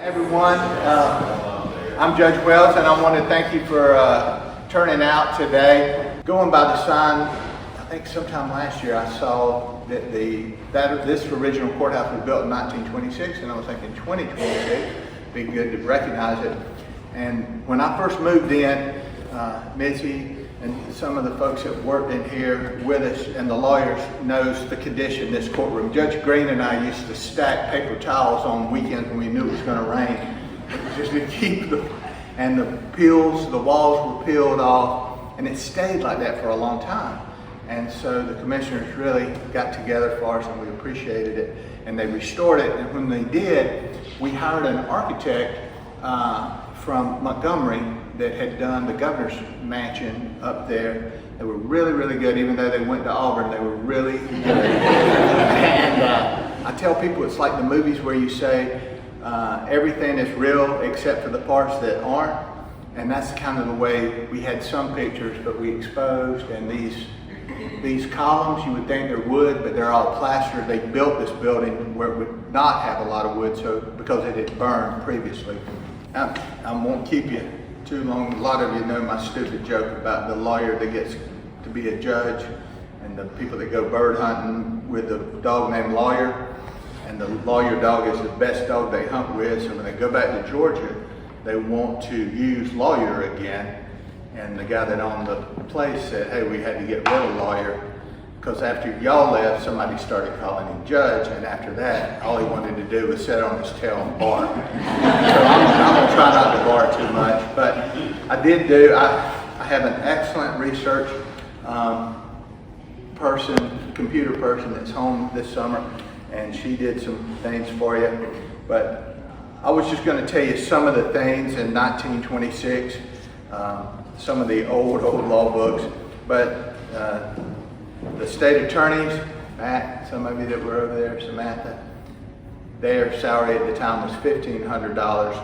Everyone, I'm Judge Wells, and I want to thank you for turning out today. Going by the sign, I think sometime last year I saw that this original courthouse was built in 1926, and I was thinking 2026, be good to recognize it. And when I first moved in, Mitzi and some of the folks that worked in here with us and the lawyers knows the condition of this courtroom. Judge Green and I used to stack paper towels on weekends when we knew it was going to rain, just to keep and the walls were peeled off, and it stayed like that for a long time. And so the commissioners really got together for us, and we appreciated it, and they restored it. And when they did, we hired an architect from Montgomery that had done the governor's mansion up there. They were really, really good. Even though they went to Auburn, they were really good. And I tell people it's like the movies where you say everything is real except for the parts that aren't. And that's kind of the way we had some pictures, but we exposed. And these columns, you would think they're wood, but they're all plaster. They built this building where it would not have a lot of wood, so because it had burned previously. I won't keep you too long. A lot of you know my stupid joke about the lawyer that gets to be a judge and the people that go bird hunting with a dog named Lawyer, and the lawyer dog is the best dog they hunt with. So when they go back to Georgia, they want to use Lawyer again, and the guy that owned the place said, hey, we had to get rid of Lawyer because after y'all left, somebody started calling him Judge, and after that, all he wanted to do was sit on his tail and bark. So I'm gonna try not to bark too much, but I have an excellent research computer person that's home this summer, and she did some things for you. But I was just gonna tell you some of the things in 1926, some of the old law books, but the state attorneys, Matt, some of you that were over there, Samantha, their salary at the time was $1,500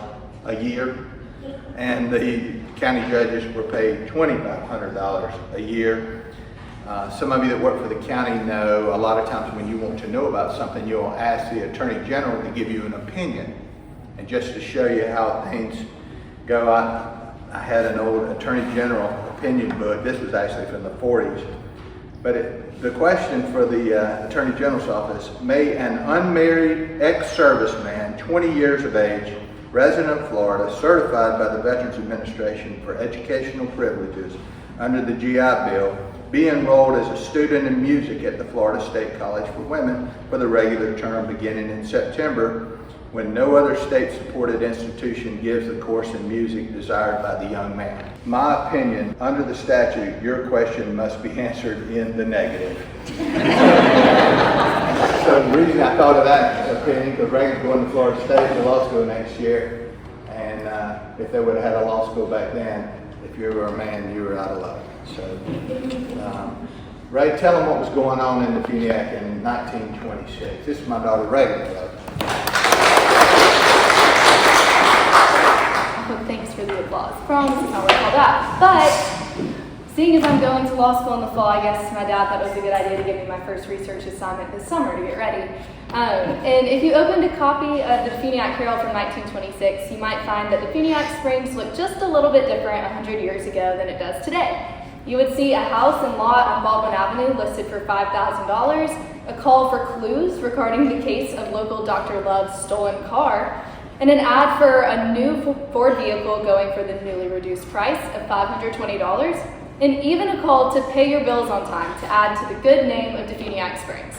a year, and the county judges were paid $2,500 a year. Some of you that work for the county know a lot of times when you want to know about something, you'll ask the Attorney General to give you an opinion. And just to show you how things go, I had an old Attorney General opinion book. This was actually from the 40s. But the question for the Attorney General's office: may an unmarried ex-serviceman, 20 years of age, resident of Florida, certified by the Veterans Administration for educational privileges under the GI Bill, be enrolled as a student in music at the Florida State College for Women for the regular term beginning in September, when no other state-supported institution gives the course in music desired by the young man? My opinion, under the statute, your question must be answered in the negative. So the reason I thought of that opinion, because Reagan's going to Florida State to law school next year, and if they would have had a law school back then, if you were a man, you were out of luck. So, Ray, tell them what was going on in Defuniak in 1926. This is my daughter Reagan. Thanks for the applause. Promise is not what I call that. But seeing as I'm going to law school in the fall, I guess my dad thought it was a good idea to give me my first research assignment this summer to get ready. And if you opened a copy of the Defuniak Herald from 1926, you might find that Defuniak Springs looked just a little bit different 100 years ago than it does today. You would see a house and lot on Baldwin Avenue listed for $5,000, a call for clues regarding the case of local Dr. Love's stolen car, and an ad for a new Ford vehicle going for the newly reduced price of $520, and even a call to pay your bills on time to add to the good name of Defuniak Springs.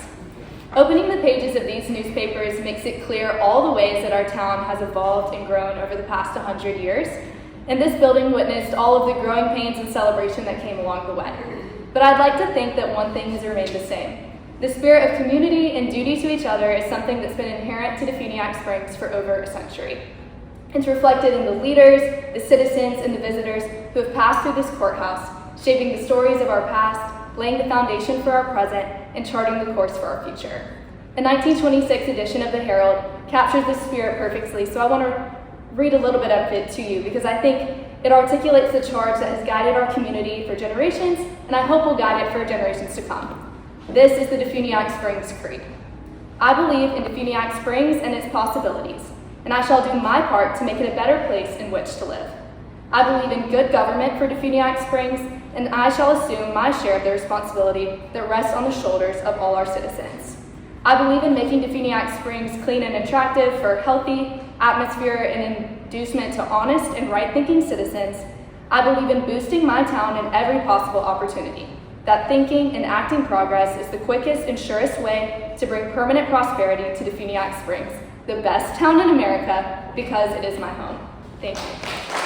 Opening the pages of these newspapers makes it clear all the ways that our town has evolved and grown over the past 100 years, and this building witnessed all of the growing pains and celebration that came along the way. But I'd like to think that one thing has remained the same. The spirit of community and duty to each other is something that's been inherent to Defuniak Springs for over a century. It's reflected in the leaders, the citizens, and the visitors who have passed through this courthouse, shaping the stories of our past, laying the foundation for our present, and charting the course for our future. The 1926 edition of the Herald captures this spirit perfectly, so I want to read a little bit of it to you because I think it articulates the charge that has guided our community for generations, and I hope will guide it for generations to come. This is the Defuniak Springs Creed. I believe in Defuniak Springs and its possibilities, and I shall do my part to make it a better place in which to live. I believe in good government for Defuniak Springs, and I shall assume my share of the responsibility that rests on the shoulders of all our citizens. I believe in making Defuniak Springs clean and attractive for a healthy atmosphere and inducement to honest and right-thinking citizens. I believe in boosting my town in every possible opportunity. That thinking and acting progress is the quickest and surest way to bring permanent prosperity to Defuniak Springs, the best town in America, because it is my home. Thank you.